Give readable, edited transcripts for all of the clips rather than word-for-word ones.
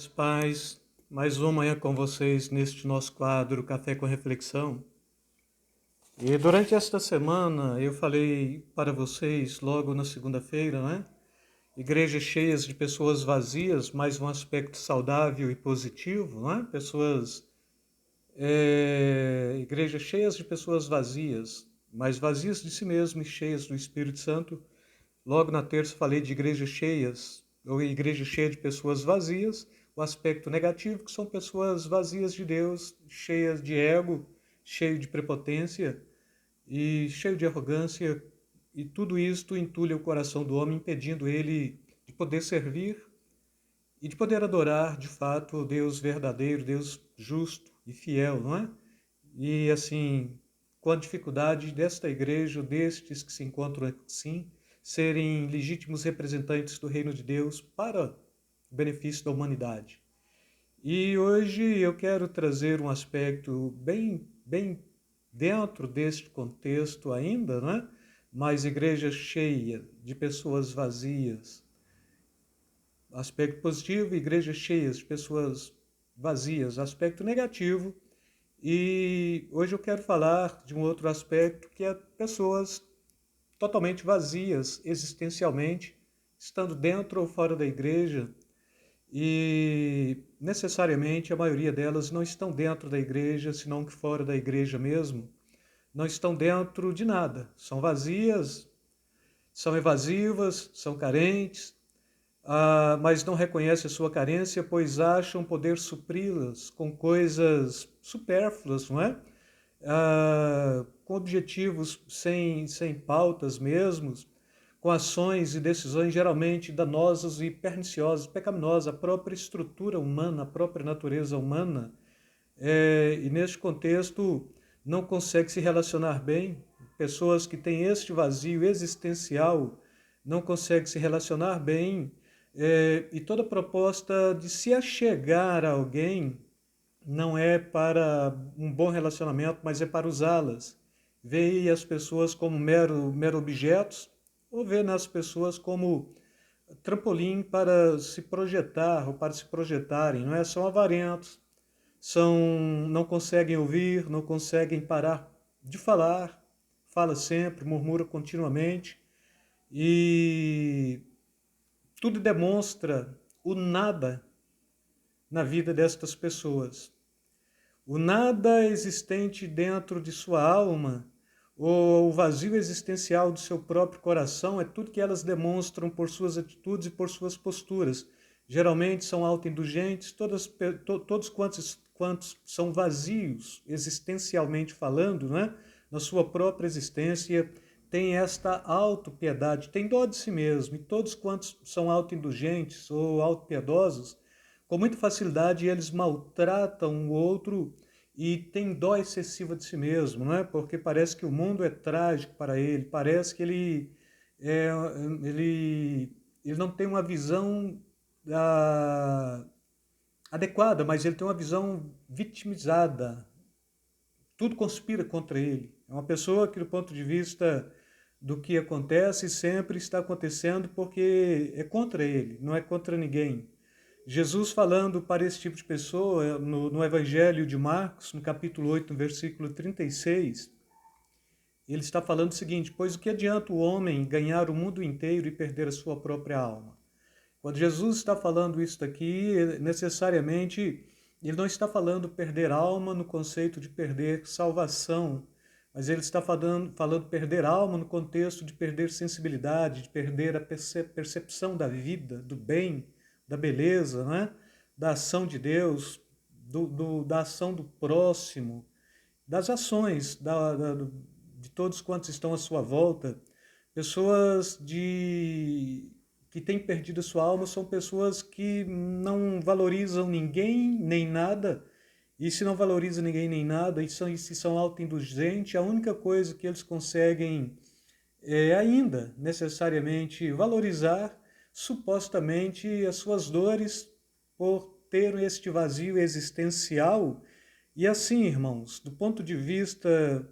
Paz, mais uma manhã com vocês neste nosso quadro Café com Reflexão. E durante esta semana eu falei para vocês, logo na segunda-feira, né? Igrejas cheias de pessoas vazias, mais um aspecto saudável e positivo, né? Igrejas cheias de pessoas vazias, mas vazias de si mesmo e cheias do Espírito Santo. Logo na terça falei de igrejas cheias, ou igreja cheia de pessoas vazias, o aspecto negativo, que são pessoas vazias de Deus, cheias de ego, cheio de prepotência e cheio de arrogância, e tudo isto entulha o coração do homem, impedindo ele de poder servir e de poder adorar de fato o Deus verdadeiro, Deus justo e fiel, não é? E assim, com a dificuldade desta igreja, destes que se encontram assim, serem legítimos representantes do reino de Deus para o benefício da humanidade. E hoje eu quero trazer um aspecto bem dentro deste contexto ainda, né? Mas igreja cheia de pessoas vazias. Aspecto positivo, igrejas cheias de pessoas vazias. Aspecto negativo. E hoje eu quero falar de um outro aspecto, que é pessoas totalmente vazias existencialmente, estando dentro ou fora da igreja, e necessariamente a maioria delas não estão dentro da igreja, senão que fora da igreja mesmo, não estão dentro de nada, são vazias, são evasivas, são carentes, mas não reconhecem a sua carência, pois acham poder supri-las com coisas supérfluas, não é? Com objetivos sem pautas mesmos, com ações e decisões geralmente danosas e perniciosas, pecaminosas, a própria estrutura humana, a própria natureza humana, e neste contexto não consegue se relacionar bem. Pessoas que têm este vazio existencial não conseguem se relacionar bem, e toda proposta de se achegar a alguém não é para um bom relacionamento, mas é para usá-las. Vê as pessoas como mero objetos, ou vê nas pessoas como trampolim para se projetar ou para se projetarem. Não é? São avarentos, não conseguem ouvir, não conseguem parar de falar, fala sempre, murmura continuamente, e tudo demonstra o nada na vida destas pessoas. O nada existente dentro de sua alma, ou o vazio existencial do seu próprio coração, é tudo que elas demonstram por suas atitudes e por suas posturas. Geralmente são autoindulgentes, todos quantos são vazios, existencialmente falando, né? Na sua própria existência, têm esta autopiedade, têm dó de si mesmo, e todos quantos são autoindulgentes ou autopiedosos, com muita facilidade eles maltratam o outro e têm dó excessiva de si mesmo, não é? Porque parece que o mundo é trágico para ele, parece que é, ele não tem uma visão adequada, mas ele tem uma visão vitimizada. Tudo conspira contra ele. É uma pessoa que, do ponto de vista do que acontece, sempre está acontecendo porque é contra ele, não é contra ninguém. Jesus falando para esse tipo de pessoa no Evangelho de Marcos, no capítulo 8, no versículo 36, ele está falando o seguinte: pois o que adianta o homem ganhar o mundo inteiro e perder a sua própria alma? Quando Jesus está falando isso daqui, necessariamente ele não está falando perder alma no conceito de perder salvação, mas ele está falando perder alma no contexto de perder sensibilidade, de perder a percepção da vida, do bem, da beleza, né? Da ação de Deus, da ação do próximo, das ações de todos quantos estão à sua volta. Pessoas que têm perdido a sua alma são pessoas que não valorizam ninguém nem nada, e se não valorizam ninguém nem nada, e se são autoindulgentes, a única coisa que eles conseguem é ainda necessariamente valorizar supostamente as suas dores por ter este vazio existencial. E assim, irmãos, do ponto de vista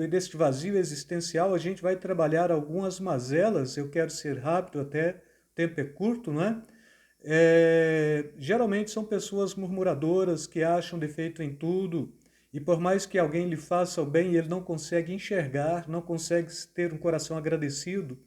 deste vazio existencial, a gente vai trabalhar algumas mazelas. Eu quero ser rápido, até o tempo é curto, não é? geralmente são pessoas murmuradoras que acham defeito em tudo, e por mais que alguém lhe faça o bem, ele não consegue enxergar, não consegue ter um coração agradecido,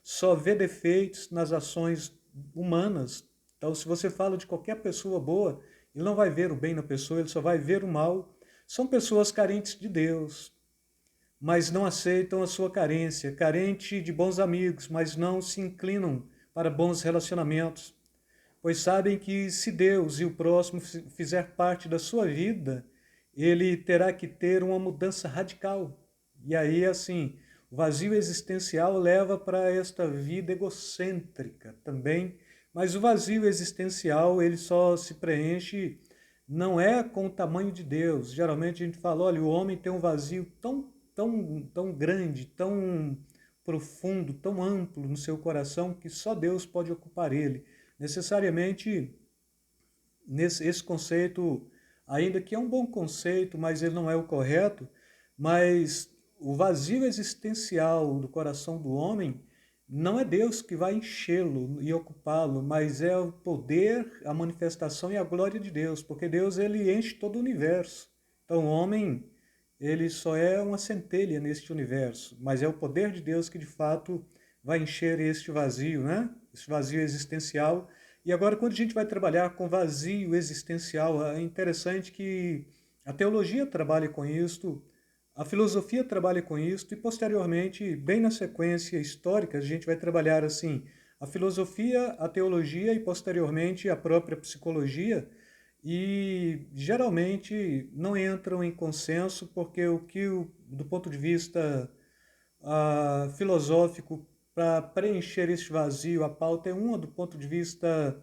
só vê defeitos nas ações humanas. Então, se você fala de qualquer pessoa boa, ele não vai ver o bem na pessoa, ele só vai ver o mal. São pessoas carentes de Deus, mas não aceitam a sua carência, carente de bons amigos, mas não se inclinam para bons relacionamentos, pois sabem que se Deus e o próximo fizer parte da sua vida, ele terá que ter uma mudança radical. E aí, assim, o vazio existencial leva para esta vida egocêntrica também, mas o vazio existencial, ele só se preenche, não é com o tamanho de Deus. Geralmente a gente fala, olha, o homem tem um vazio tão grande, tão profundo, tão amplo no seu coração, que só Deus pode ocupar ele. Necessariamente, esse conceito, ainda que é um bom conceito, mas ele não é o correto, mas o vazio existencial do coração do homem não é Deus que vai enchê-lo e ocupá-lo, mas é o poder, a manifestação e a glória de Deus, porque Deus ele enche todo o universo. Então o homem ele só é uma centelha neste universo, mas é o poder de Deus que de fato vai encher este vazio, né? Esse vazio existencial. E agora, quando a gente vai trabalhar com vazio existencial, é interessante que a teologia trabalhe com isto, a filosofia trabalha com isto, e posteriormente, bem na sequência histórica, a gente vai trabalhar assim, a filosofia, a teologia e posteriormente a própria psicologia, e geralmente não entram em consenso, porque do ponto de vista filosófico, para preencher este vazio, a pauta é uma, do ponto de vista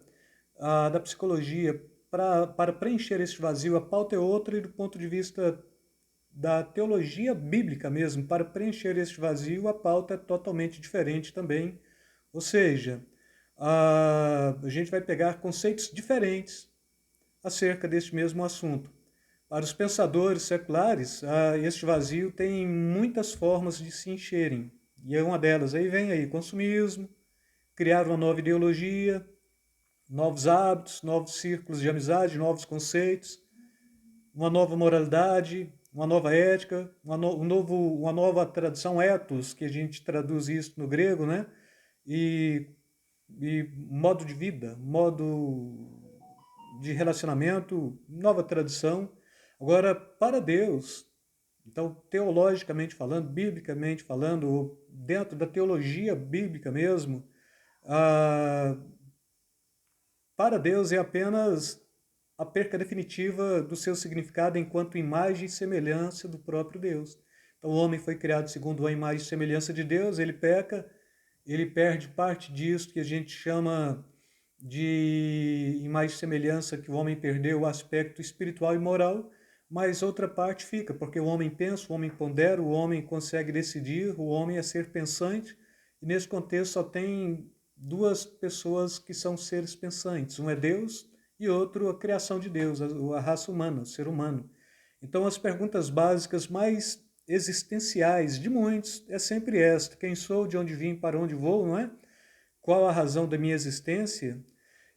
da psicologia, para preencher este vazio, a pauta é outra, e do ponto de vista da teologia bíblica mesmo, para preencher este vazio, a pauta é totalmente diferente também. Ou seja, a gente vai pegar conceitos diferentes acerca deste mesmo assunto. Para os pensadores seculares, este vazio tem muitas formas de se encherem. E é uma delas, aí vem aí, consumismo, criar uma nova ideologia, novos hábitos, novos círculos de amizade, novos conceitos, uma nova moralidade, uma nova ética, uma nova tradição, ethos, que a gente traduz isso no grego, né? E, e modo de vida, modo de relacionamento, nova tradição. Agora, para Deus, então, teologicamente falando, biblicamente falando, ou dentro da teologia bíblica mesmo, para Deus é apenas a perca definitiva do seu significado enquanto imagem e semelhança do próprio Deus. Então, o homem foi criado segundo a imagem e semelhança de Deus, ele peca, ele perde parte disso que a gente chama de imagem e semelhança, que o homem perdeu o aspecto espiritual e moral, mas outra parte fica, porque o homem pensa, o homem pondera, o homem consegue decidir, o homem é ser pensante, e nesse contexto só tem duas pessoas que são seres pensantes, um é Deus e outro a criação de Deus, a raça humana, o ser humano. Então as perguntas básicas mais existenciais de muitos é sempre esta: quem sou, de onde vim, para onde vou, não é? Qual a razão da minha existência?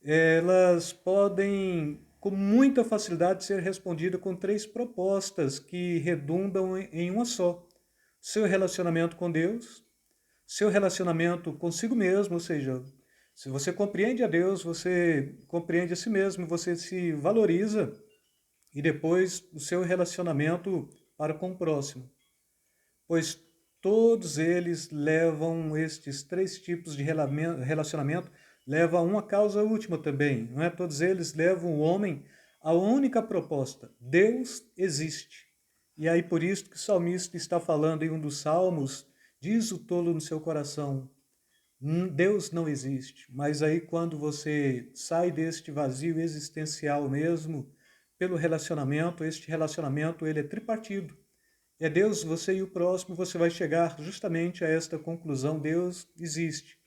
Elas podem, com muita facilidade, ser respondidas com três propostas que redundam em uma só: seu relacionamento com Deus, seu relacionamento consigo mesmo, ou seja, se você compreende a Deus, você compreende a si mesmo, você se valoriza, e depois o seu relacionamento para com o próximo. Pois todos eles levam, estes três tipos de relacionamento, levam a uma causa última também, não é? Todos eles levam o homem à única proposta: Deus existe. E aí por isso que o salmista está falando em um dos salmos: diz o tolo no seu coração, Deus não existe. Mas aí quando você sai deste vazio existencial mesmo, pelo relacionamento, este relacionamento ele é tripartido. É Deus, você e o próximo, você vai chegar justamente a esta conclusão: Deus existe.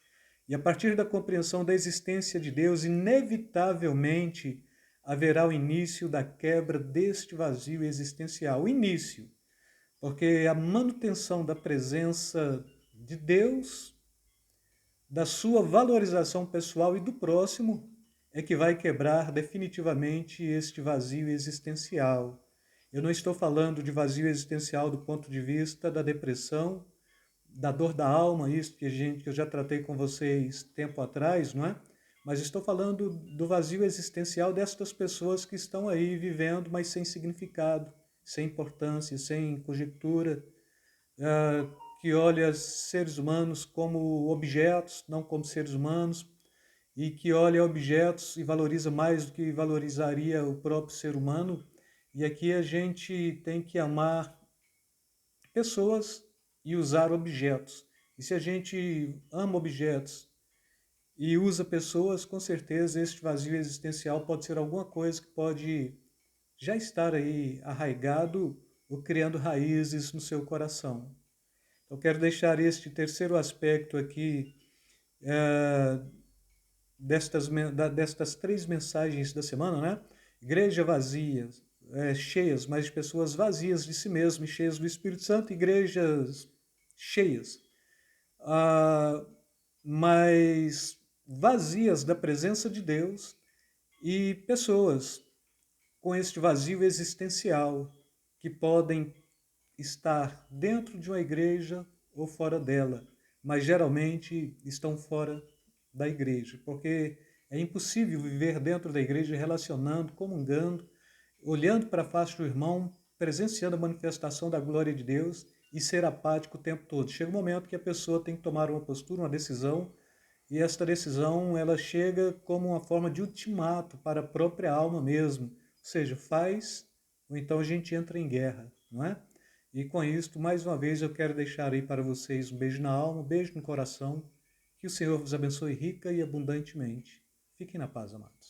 E a partir da compreensão da existência de Deus, inevitavelmente haverá o início da quebra deste vazio existencial. O início, porque a manutenção da presença de Deus, da sua valorização pessoal e do próximo, é que vai quebrar definitivamente este vazio existencial. Eu não estou falando de vazio existencial do ponto de vista da depressão, da dor da alma, isso que eu já tratei com vocês tempo atrás, não é? Mas estou falando do vazio existencial destas pessoas que estão aí vivendo, mas sem significado, sem importância, sem conjectura, que olha seres humanos como objetos, não como seres humanos, e que olha objetos e valoriza mais do que valorizaria o próprio ser humano. E aqui a gente tem que amar pessoas e usar objetos. E se a gente ama objetos e usa pessoas, com certeza este vazio existencial pode ser alguma coisa que pode já estar aí arraigado ou criando raízes no seu coração. Eu quero deixar este terceiro aspecto aqui destas três mensagens da semana, né? Igreja vazia, cheias, mas de pessoas vazias de si mesmas, cheias do Espírito Santo, igrejas cheias, mas vazias da presença de Deus, e pessoas com este vazio existencial que podem estar dentro de uma igreja ou fora dela, mas geralmente estão fora da igreja, porque é impossível viver dentro da igreja relacionando, comungando, olhando para a face do irmão, presenciando a manifestação da glória de Deus e ser apático o tempo todo. Chega um momento que a pessoa tem que tomar uma postura, uma decisão, e esta decisão ela chega como uma forma de ultimato para a própria alma mesmo. Ou seja, faz, ou então a gente entra em guerra, não é? E com isto, mais uma vez, eu quero deixar aí para vocês um beijo na alma, um beijo no coração. Que o Senhor vos abençoe rica e abundantemente. Fiquem na paz, amados.